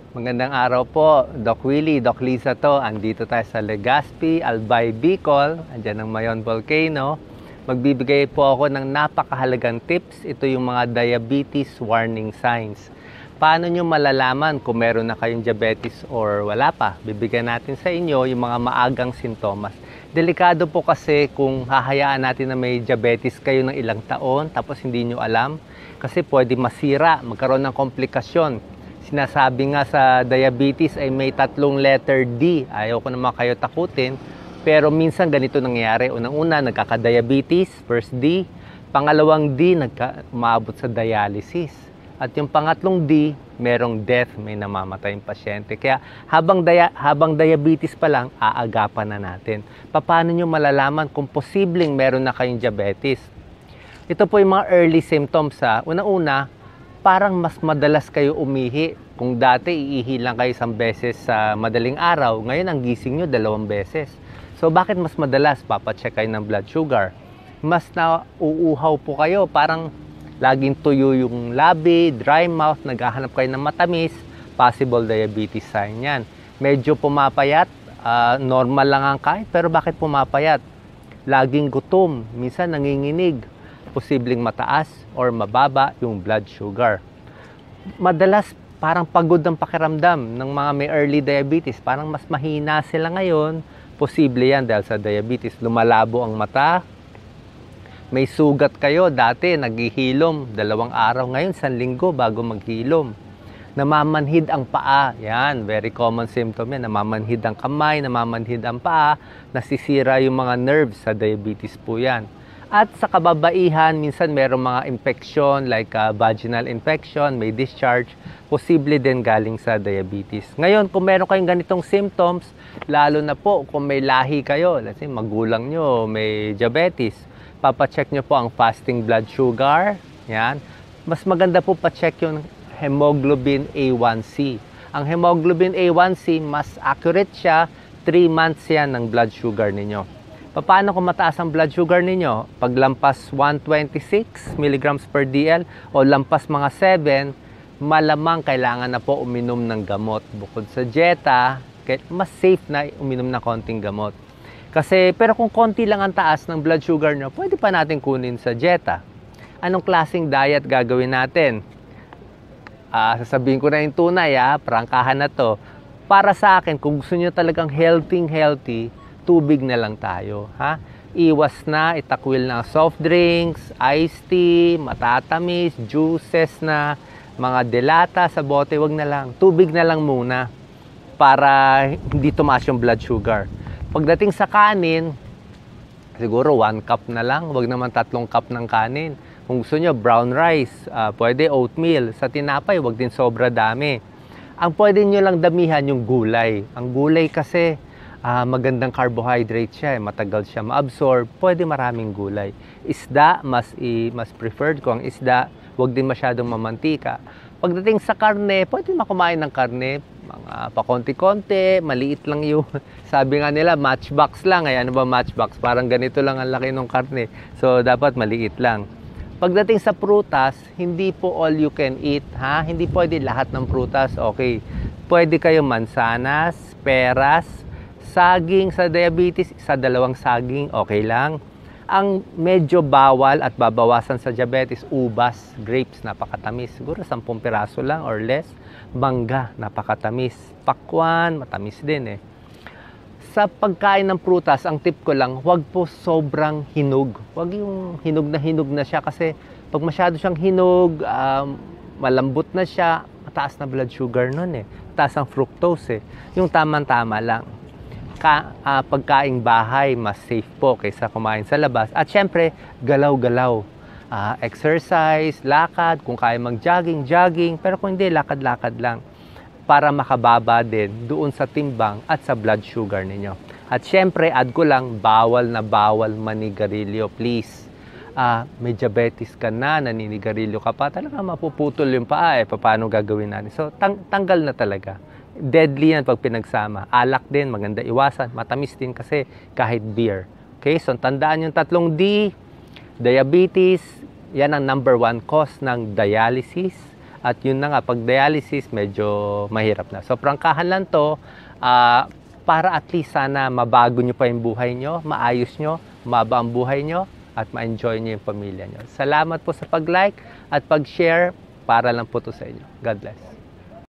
Magandang araw po, Doc Willie, Doc Lisa to. Andito tayo sa Legazpi, Albay, Bicol. Andiyan ang Mayon Volcano. Magbibigay po ako ng napakahalagang tips. Ito yung mga diabetes warning signs. Paano nyo malalaman kung meron na kayong diabetes or wala pa? Bibigyan natin sa inyo yung mga maagang sintomas. Delikado po kasi kung hahayaan natin na may diabetes kayo ng ilang taon tapos hindi nyo alam. Kasi pwede masira, magkaroon ng komplikasyon. Sinasabi nga sa diabetes ay may 3 letter D. Ayaw ko naman kayo takutin. Pero minsan ganito nangyayari. Unang-una, nagkaka-diabetes, first D. Pangalawang D, umaabot sa dialysis. At yung pangatlong D, merong death, may namamatay yung pasyente. Kaya habang diabetes pa lang, aagapan na natin. Paano nyo malalaman kung posibleng meron na kayong diabetes? Ito po yung mga early symptoms. Una-una, parang mas madalas kayo umihi. Kung dati iihi lang kayo 1 beses sa madaling araw, ngayon ang gising nyo 2 beses. So bakit mas madalas? Papacheck kayo ng blood sugar. Mas nauuhaw po kayo, parang laging tuyo yung labi, dry mouth, naghahanap kayo ng matamis, possible diabetes sign yan. Medyo pumapayat, normal lang ang kain, pero bakit pumapayat? Laging gutom, minsan nanginginig, posibleng mataas or mababa yung blood sugar. Madalas parang pagod ang pakiramdam ng mga may early diabetes. Parang mas mahina sila ngayon. Posible yan dahil sa diabetes. Lumalabo ang mata. May sugat kayo. Dati naghihilom 2 araw. Ngayon 1 linggo bago maghilom. Namamanhid ang paa. Yan, very common symptom yan. Namamanhid ang kamay, namamanhid ang paa. Nasisira yung mga nerves sa diabetes po yan. At sa kababaihan, minsan merong mga infection like vaginal infection, may discharge, posible din galing sa diabetes. Ngayon, kung meron kayong ganitong symptoms, lalo na po kung may lahi kayo, let's say magulang nyo may diabetes, papacheck nyo po ang fasting blood sugar. Yan. Mas maganda po pacheck yung hemoglobin A1C. Ang hemoglobin A1C, mas accurate siya, 3 months yan ng blood sugar ninyo. Paano kung mataas ang blood sugar ninyo? Pag lampas 126 mg per DL o lampas mga 7, malamang kailangan na po uminom ng gamot. Bukod sa dieta, mas safe na uminom na konting gamot. Pero kung konti lang ang taas ng blood sugar nyo, pwede pa natin kunin sa dieta. Anong klaseng diet gagawin natin? Sasabihin ko na yung tunay, prangkahan na to. Para sa akin, kung gusto nyo talagang healthy, tubig na lang tayo, Iwas na, itakwil na soft drinks, iced tea, matatamis, juices na, mga delata sa bote, wag na lang. Tubig na lang muna para hindi tumaas yung blood sugar. Pagdating sa kanin, siguro 1 cup na lang, wag naman 3 cup ng kanin. Kung gusto nyo, brown rice, pwede oatmeal. Sa tinapay, wag din sobra dami. Ang pwede nyo lang damihan yung gulay. Ang gulay kasi, magandang carbohydrate siya, matagal siya ma-absorb, pwede maraming gulay. Isda, mas preferred ko ang isda, huwag din masyadong mamantika. Pagdating sa karne, pwede makumain ng karne, mga pakonti-konti, maliit lang yung, sabi nga nila, matchbox lang. Ano ba matchbox? Parang ganito lang ang laki ng karne. So, dapat maliit lang. Pagdating sa prutas, hindi po all you can eat, Hindi pwede lahat ng prutas, okay. Pwede kayo mansanas, peras, saging sa diabetes, 1-2 saging, okay lang. Ang medyo bawal at babawasan sa diabetes, ubas, grapes, napakatamis. Siguro 10 piraso lang or less. Mangga, napakatamis. Pakwan, matamis din Sa pagkain ng prutas, ang tip ko lang, huwag po sobrang hinog. Huwag yung hinog na siya kasi pag masyado siyang hinog, malambot na siya, mataas na blood sugar nun Mataas ang fructose Yung tamang-tama lang. Pagkaing bahay, mas safe po kaysa kumain sa labas. At syempre, galaw-galaw. Exercise, lakad, kung kaya mag-jogging, jogging. Pero kung hindi, lakad-lakad lang. Para makababa din doon sa timbang at sa blood sugar ninyo. At syempre, add ko lang, bawal na bawal manigarilyo. Please, may diabetes ka na, naninigarilyo ka pa, talaga mapuputol yung paa paano gagawin natin? So, tanggal na talaga. Deadly yan pag pinagsama. Alak din, maganda iwasan. Matamis din kasi kahit beer. Okay, so tandaan yung 3 D, diabetes, yan ang #1 cause ng dialysis. At yun na nga, pag dialysis, medyo mahirap na. So, prangkahan lang to, para at least sana mabago nyo pa yung buhay nyo, maayos nyo, maba ang buhay nyo, at ma-enjoy nyo yung pamilya nyo. Salamat po sa pag-like at pag-share. Para lang po to sa inyo. God bless.